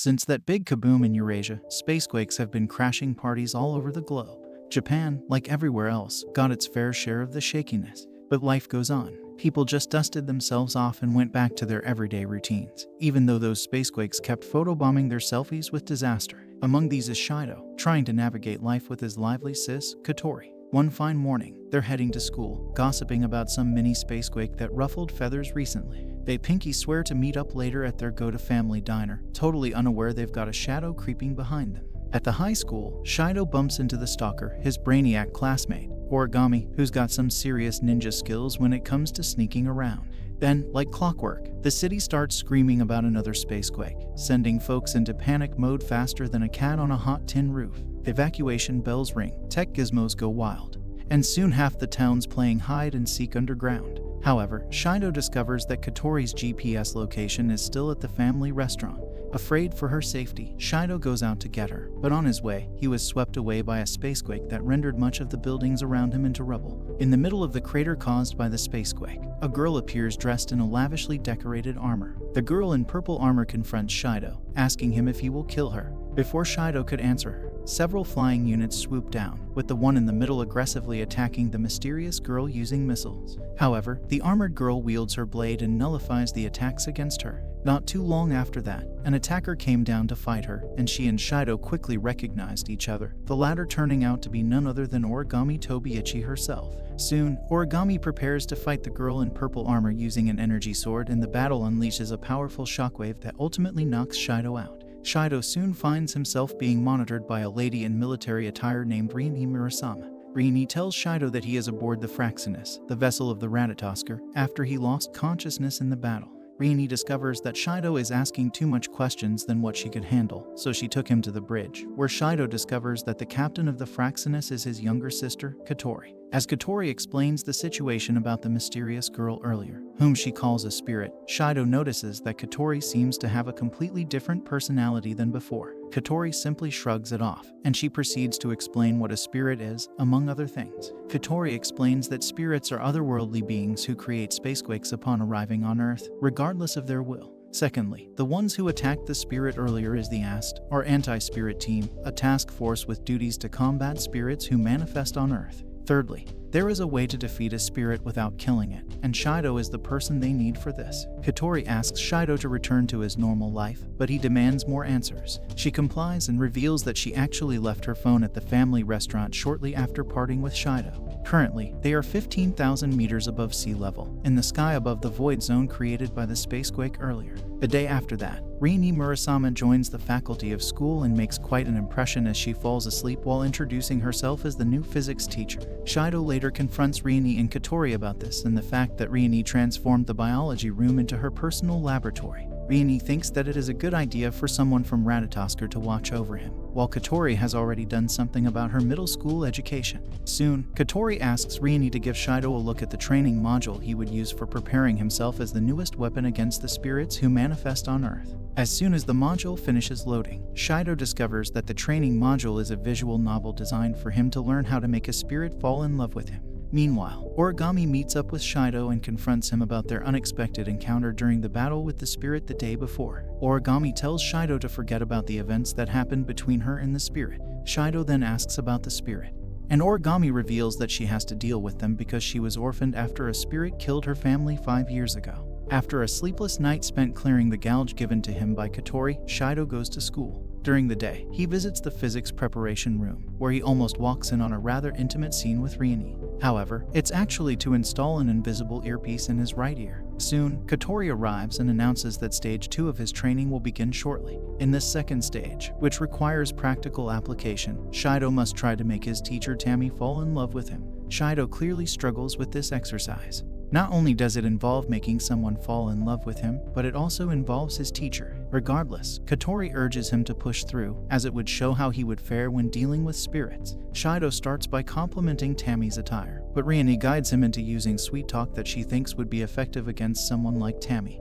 Since that big kaboom in Eurasia, spacequakes have been crashing parties all over the globe. Japan, like everywhere else, got its fair share of the shakiness. But life goes on. People just dusted themselves off and went back to their everyday routines, even though those spacequakes kept photobombing their selfies with disaster. Among these is Shido, trying to navigate life with his lively sis, Katori. One fine morning, they're heading to school, gossiping about some mini spacequake that ruffled feathers recently. They pinky swear to meet up later at their go-to-family diner, totally unaware they've got a shadow creeping behind them. At the high school, Shido bumps into the stalker, his brainiac classmate, Origami, who's got some serious ninja skills when it comes to sneaking around. Then, like clockwork, the city starts screaming about another spacequake, sending folks into panic mode faster than a cat on a hot tin roof. Evacuation bells ring, tech gizmos go wild, and soon half the town's playing hide and seek underground. However, Shido discovers that Katori's GPS location is still at the family restaurant. Afraid for her safety, Shido goes out to get her, but on his way, he was swept away by a spacequake that rendered much of the buildings around him into rubble. In the middle of the crater caused by the spacequake, a girl appears dressed in a lavishly decorated armor. The girl in purple armor confronts Shido, asking him if he will kill her. Before Shido could answer her, several flying units swoop down, with the one in the middle aggressively attacking the mysterious girl using missiles. However, the armored girl wields her blade and nullifies the attacks against her. Not too long after that, an attacker came down to fight her, and she and Shido quickly recognized each other, the latter turning out to be none other than Origami Tobiichi herself. Soon, Origami prepares to fight the girl in purple armor using an energy sword, and the battle unleashes a powerful shockwave that ultimately knocks Shido out. Shido soon finds himself being monitored by a lady in military attire named Rini Murasama. Rini tells Shido that he is aboard the Fraxinus, the vessel of the Ratatosker, after he lost consciousness in the battle. Rini discovers that Shido is asking too much questions than what she could handle, so she took him to the bridge, where Shido discovers that the captain of the Fraxinus is his younger sister, Katori. As Katori explains the situation about the mysterious girl earlier, whom she calls a spirit, Shido notices that Katori seems to have a completely different personality than before. Katori simply shrugs it off, and she proceeds to explain what a spirit is, among other things. Katori explains that spirits are otherworldly beings who create spacequakes upon arriving on Earth, regardless of their will. Secondly, the ones who attacked the spirit earlier is the AST, or Anti-Spirit Team, a task force with duties to combat spirits who manifest on Earth. Thirdly, there is a way to defeat a spirit without killing it, and Shido is the person they need for this. Katori asks Shido to return to his normal life, but he demands more answers. She complies and reveals that she actually left her phone at the family restaurant shortly after parting with Shido. Currently, they are 15,000 meters above sea level, in the sky above the void zone created by the spacequake earlier. A day after that, Rini Murasama joins the faculty of school and makes quite an impression as she falls asleep while introducing herself as the new physics teacher. Shido later confronts Rini and Katori about this and the fact that Rini transformed the biology room into her personal laboratory. Rini thinks that it is a good idea for someone from Ratatosker to watch over him, while Katori has already done something about her middle school education. Soon, Katori asks Rini to give Shido a look at the training module he would use for preparing himself as the newest weapon against the spirits who manifest on Earth. As soon as the module finishes loading, Shido discovers that the training module is a visual novel designed for him to learn how to make a spirit fall in love with him. Meanwhile, Origami meets up with Shido and confronts him about their unexpected encounter during the battle with the spirit the day before. Origami tells Shido to forget about the events that happened between her and the spirit. Shido then asks about the spirit, and Origami reveals that she has to deal with them because she was orphaned after a spirit killed her family 5 years ago. After a sleepless night spent clearing the gouge given to him by Katori, Shido goes to school. During the day, he visits the physics preparation room, where he almost walks in on a rather intimate scene with Rini. However, it's actually to install an invisible earpiece in his right ear. Soon, Katori arrives and announces that stage 2 of his training will begin shortly. In this second stage, which requires practical application, Shido must try to make his teacher Tammy fall in love with him. Shido clearly struggles with this exercise. Not only does it involve making someone fall in love with him, but it also involves his teacher. Regardless, Katori urges him to push through, as it would show how he would fare when dealing with spirits. Shido starts by complimenting Tammy's attire, but Rini guides him into using sweet talk that she thinks would be effective against someone like Tammy,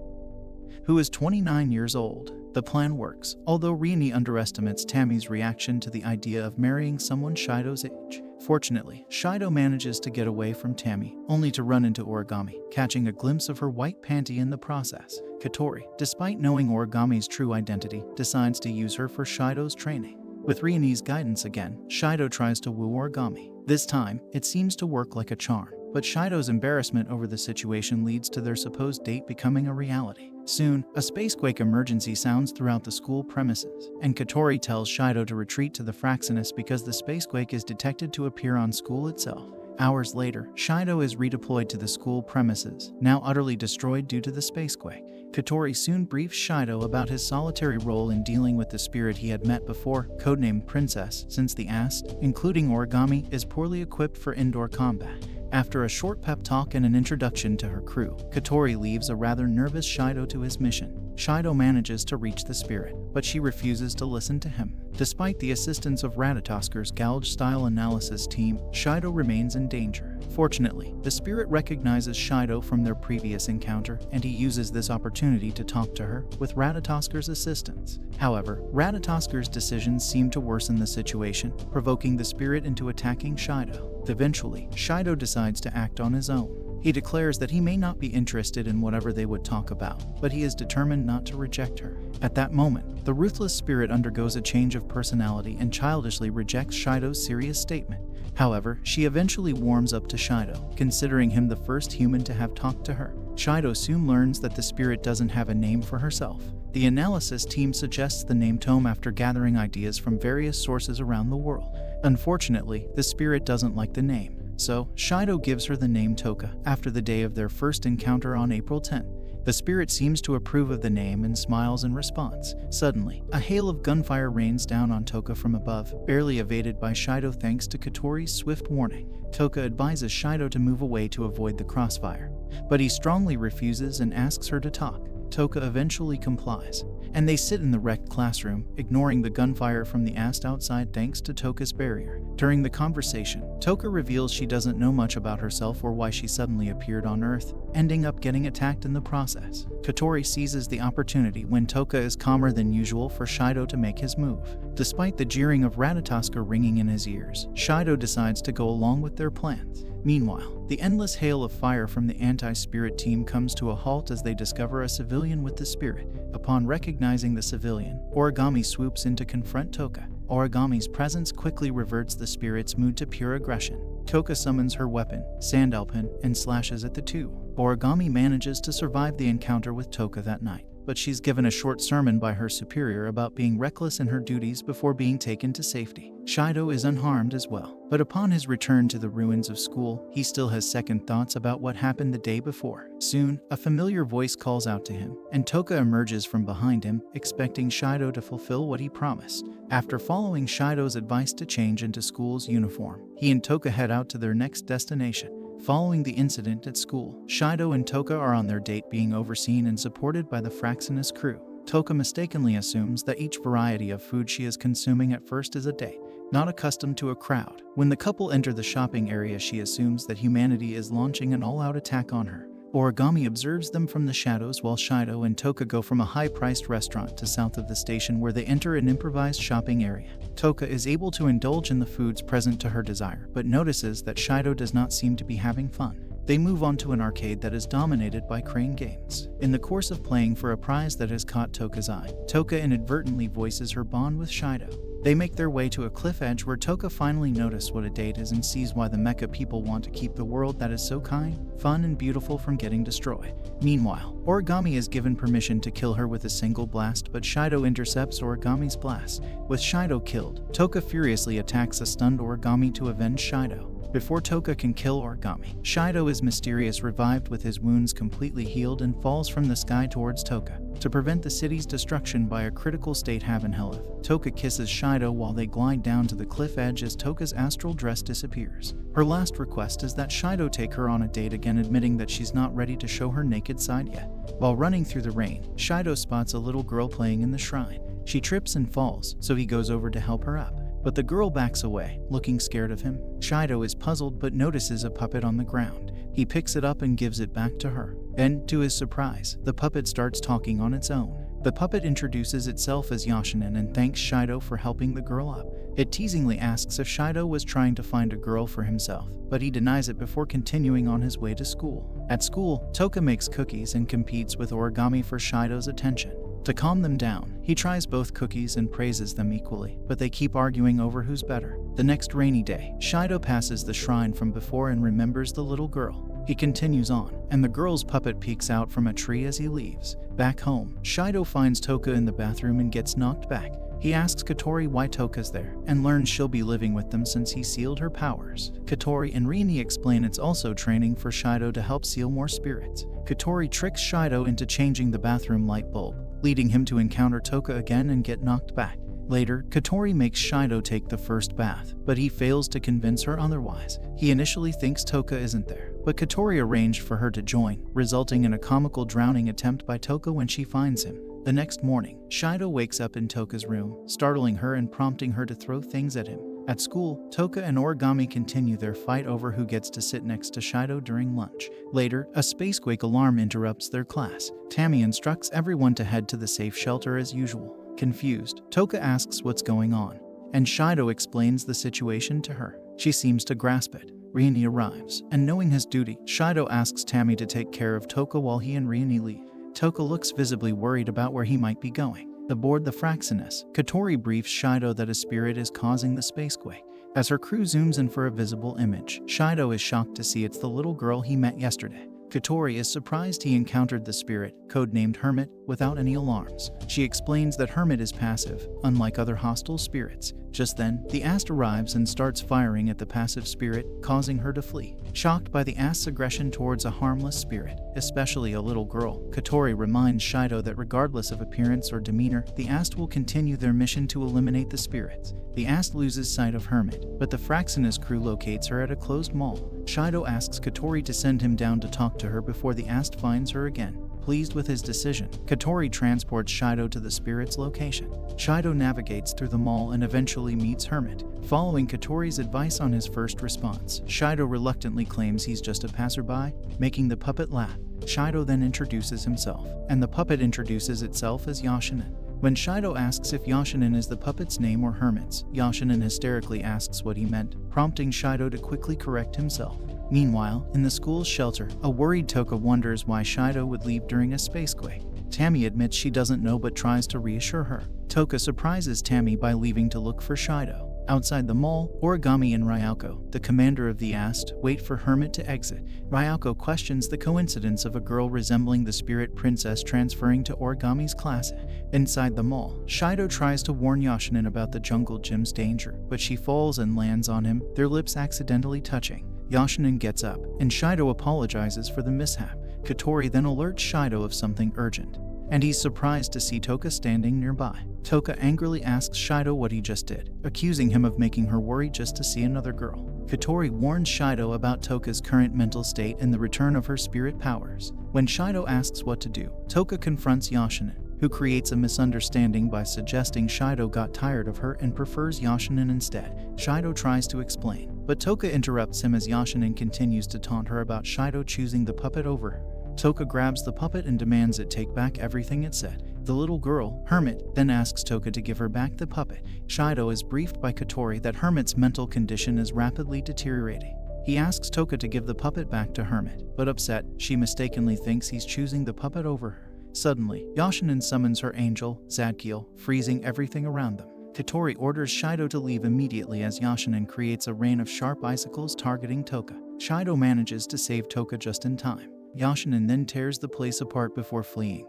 who is 29 years old. The plan works, although Rini underestimates Tammy's reaction to the idea of marrying someone Shido's age. Fortunately, Shido manages to get away from Tammy, only to run into Origami, catching a glimpse of her white panty in the process. Katori, despite knowing Origami's true identity, decides to use her for Shido's training. With Ryunie's guidance again, Shido tries to woo Origami. This time, it seems to work like a charm, but Shido's embarrassment over the situation leads to their supposed date becoming a reality. Soon, a spacequake emergency sounds throughout the school premises, and Katori tells Shido to retreat to the Fraxinus because the spacequake is detected to appear on school itself. Hours later, Shido is redeployed to the school premises, now utterly destroyed due to the spacequake. Katori soon briefs Shido about his solitary role in dealing with the spirit he had met before, codenamed Princess, since the AST, including Origami, is poorly equipped for indoor combat. After a short pep talk and an introduction to her crew, Katori leaves a rather nervous Shido to his mission. Shido manages to reach the spirit, but she refuses to listen to him. Despite the assistance of Ratatoskir's gouge-style analysis team, Shido remains in danger. Fortunately, the spirit recognizes Shido from their previous encounter, and he uses this opportunity to talk to her, with Ratatoskir's assistance. However, Ratatoskir's decisions seem to worsen the situation, provoking the spirit into attacking Shido. Eventually, Shido decides to act on his own. He declares that he may not be interested in whatever they would talk about, but he is determined not to reject her. At that moment, the ruthless spirit undergoes a change of personality and childishly rejects Shido's serious statement. However, she eventually warms up to Shido, considering him the first human to have talked to her. Shido soon learns that the spirit doesn't have a name for herself. The analysis team suggests the name Tome after gathering ideas from various sources around the world. Unfortunately, the spirit doesn't like the name, so Shido gives her the name Toka after the day of their first encounter on April 10. The spirit seems to approve of the name and smiles in response. Suddenly, a hail of gunfire rains down on Toka from above, barely evaded by Shido thanks to Katori's swift warning. Toka advises Shido to move away to avoid the crossfire, but he strongly refuses and asks her to talk. Toka eventually complies, and they sit in the wrecked classroom, ignoring the gunfire from the AST outside thanks to Toka's barrier. During the conversation, Toka reveals she doesn't know much about herself or why she suddenly appeared on Earth, ending up getting attacked in the process. Katori seizes the opportunity when Toka is calmer than usual for Shido to make his move. Despite the jeering of Ratatoskir ringing in his ears, Shido decides to go along with their plans. Meanwhile, the endless hail of fire from the anti-spirit team comes to a halt as they discover a civilian with the spirit. Upon recognizing the civilian, Origami swoops in to confront Toka. Origami's presence quickly reverts the spirit's mood to pure aggression. Toka summons her weapon, Sandalpin, and slashes at the two. Origami manages to survive the encounter with Toka that night, but she's given a short sermon by her superior about being reckless in her duties before being taken to safety. Shido is unharmed as well, but upon his return to the ruins of school, he still has second thoughts about what happened the day before. Soon, a familiar voice calls out to him, and Toka emerges from behind him, expecting Shido to fulfill what he promised. After following Shido's advice to change into school's uniform, he and Toka head out to their next destination. Following the incident at school, Shido and Toka are on their date being overseen and supported by the Fraxinus crew. Toka mistakenly assumes that each variety of food she is consuming at first is a date, not accustomed to a crowd. When the couple enter the shopping area, she assumes that humanity is launching an all-out attack on her. Origami observes them from the shadows while Shido and Toka go from a high-priced restaurant to south of the station where they enter an improvised shopping area. Toka is able to indulge in the foods present to her desire, but notices that Shido does not seem to be having fun. They move on to an arcade that is dominated by crane games. In the course of playing for a prize that has caught Toka's eye, Toka inadvertently voices her bond with Shido. They make their way to a cliff edge where Toka finally notices what a date is and sees why the mecha people want to keep the world that is so kind, fun, and beautiful from getting destroyed. Meanwhile, Origami is given permission to kill her with a single blast, but Shido intercepts Origami's blast. With Shido killed, Toka furiously attacks a stunned Origami to avenge Shido. Before Toka can kill Origami, Shido is mysteriously revived with his wounds completely healed and falls from the sky towards Toka. To prevent the city's destruction by a critical state Havenhelith, Toka kisses Shido while they glide down to the cliff edge as Toka's astral dress disappears. Her last request is that Shido take her on a date again, admitting that she's not ready to show her naked side yet. While running through the rain, Shido spots a little girl playing in the shrine. She trips and falls, so he goes over to help her up. But the girl backs away, looking scared of him. Shido is puzzled but notices a puppet on the ground. He picks it up and gives it back to her. And, to his surprise, the puppet starts talking on its own. The puppet introduces itself as Yoshinin and thanks Shido for helping the girl up. It teasingly asks if Shido was trying to find a girl for himself, but he denies it before continuing on his way to school. At school, Toka makes cookies and competes with Origami for Shido's attention. To calm them down, he tries both cookies and praises them equally, but they keep arguing over who's better. The next rainy day, Shido passes the shrine from before and remembers the little girl. He continues on, and the girl's puppet peeks out from a tree as he leaves. Back home, Shido finds Toka in the bathroom and gets knocked back. He asks Katori why Toka's there, and learns she'll be living with them since he sealed her powers. Katori and Rini explain it's also training for Shido to help seal more spirits. Katori tricks Shido into changing the bathroom light bulb, leading him to encounter Toka again and get knocked back. Later, Katori makes Shido take the first bath, but he fails to convince her otherwise. He initially thinks Toka isn't there, but Katori arranged for her to join, resulting in a comical drowning attempt by Toka when she finds him. The next morning, Shido wakes up in Toka's room, startling her and prompting her to throw things at him. At school, Toka and Origami continue their fight over who gets to sit next to Shido during lunch. Later, a spacequake alarm interrupts their class. Tammy instructs everyone to head to the safe shelter as usual. Confused, Toka asks what's going on, and Shido explains the situation to her. She seems to grasp it. Rini arrives, and knowing his duty, Shido asks Tammy to take care of Toka while he and Rini leave. Toka looks visibly worried about where he might be going. Aboard the Fraxinus, Katori briefs Shido that a spirit is causing the spacequake. As her crew zooms in for a visible image, Shido is shocked to see it's the little girl he met yesterday. Katori is surprised he encountered the spirit, codenamed Hermit, without any alarms. She explains that Hermit is passive, unlike other hostile spirits. Just then, the Ast arrives and starts firing at the passive spirit, causing her to flee. Shocked by the Ast's aggression towards a harmless spirit, especially a little girl, Katori reminds Shido that regardless of appearance or demeanor, the Ast will continue their mission to eliminate the spirits. The Ast loses sight of Hermit, but the Fraxinus crew locates her at a closed mall. Shido asks Katori to send him down to talk to her before the Ast finds her again. Pleased with his decision, Katori transports Shido to the spirit's location. Shido navigates through the mall and eventually meets Hermit. Following Katori's advice on his first response, Shido reluctantly claims he's just a passerby, making the puppet laugh. Shido then introduces himself, and the puppet introduces itself as Yoshinin. When Shido asks if Yoshinin is the puppet's name or Hermit's, Yoshinin hysterically asks what he meant, prompting Shido to quickly correct himself. Meanwhile, in the school's shelter, a worried Toka wonders why Shido would leave during a spacequake. Tammy admits she doesn't know but tries to reassure her. Toka surprises Tammy by leaving to look for Shido. Outside the mall, Origami and Ryuko, the commander of the Ast, wait for Hermit to exit. Ryuko questions the coincidence of a girl resembling the spirit princess transferring to Origami's class. Inside the mall, Shido tries to warn Yoshinin about the jungle gym's danger, but she falls and lands on him, their lips accidentally touching. Yoshinin gets up, and Shido apologizes for the mishap. Katori then alerts Shido of something urgent, and he's surprised to see Toka standing nearby. Toka angrily asks Shido what he just did, accusing him of making her worry just to see another girl. Katori warns Shido about Toka's current mental state and the return of her spirit powers. When Shido asks what to do, Toka confronts Yoshinin, who creates a misunderstanding by suggesting Shido got tired of her and prefers Yoshinin instead. Shido tries to explain, but Toka interrupts him as Yoshinin continues to taunt her about Shido choosing the puppet over her. Toka grabs the puppet and demands it take back everything it said. The little girl, Hermit, then asks Toka to give her back the puppet. Shido is briefed by Katori that Hermit's mental condition is rapidly deteriorating. He asks Toka to give the puppet back to Hermit, but upset, she mistakenly thinks he's choosing the puppet over her. Suddenly, Yoshinin summons her angel, Zadkiel, freezing everything around them. Katori orders Shido to leave immediately as Yoshinin creates a rain of sharp icicles targeting Toka. Shido manages to save Toka just in time. Yoshinin then tears the place apart before fleeing,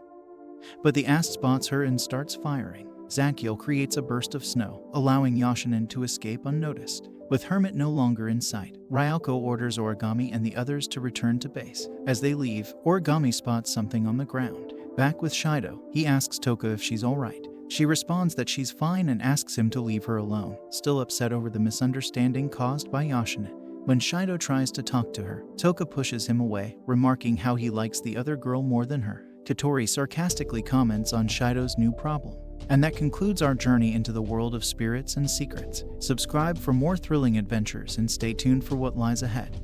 but the Ast spots her and starts firing. Zadkiel creates a burst of snow, allowing Yoshinin to escape unnoticed. With Hermit no longer in sight, Ryuko orders Origami and the others to return to base. As they leave, Origami spots something on the ground. Back with Shido, he asks Toka if she's alright. She responds that she's fine and asks him to leave her alone, still upset over the misunderstanding caused by Yoshinin. When Shido tries to talk to her, Toka pushes him away, remarking how he likes the other girl more than her. Katori sarcastically comments on Shido's new problem. And that concludes our journey into the world of spirits and secrets. Subscribe for more thrilling adventures and stay tuned for what lies ahead.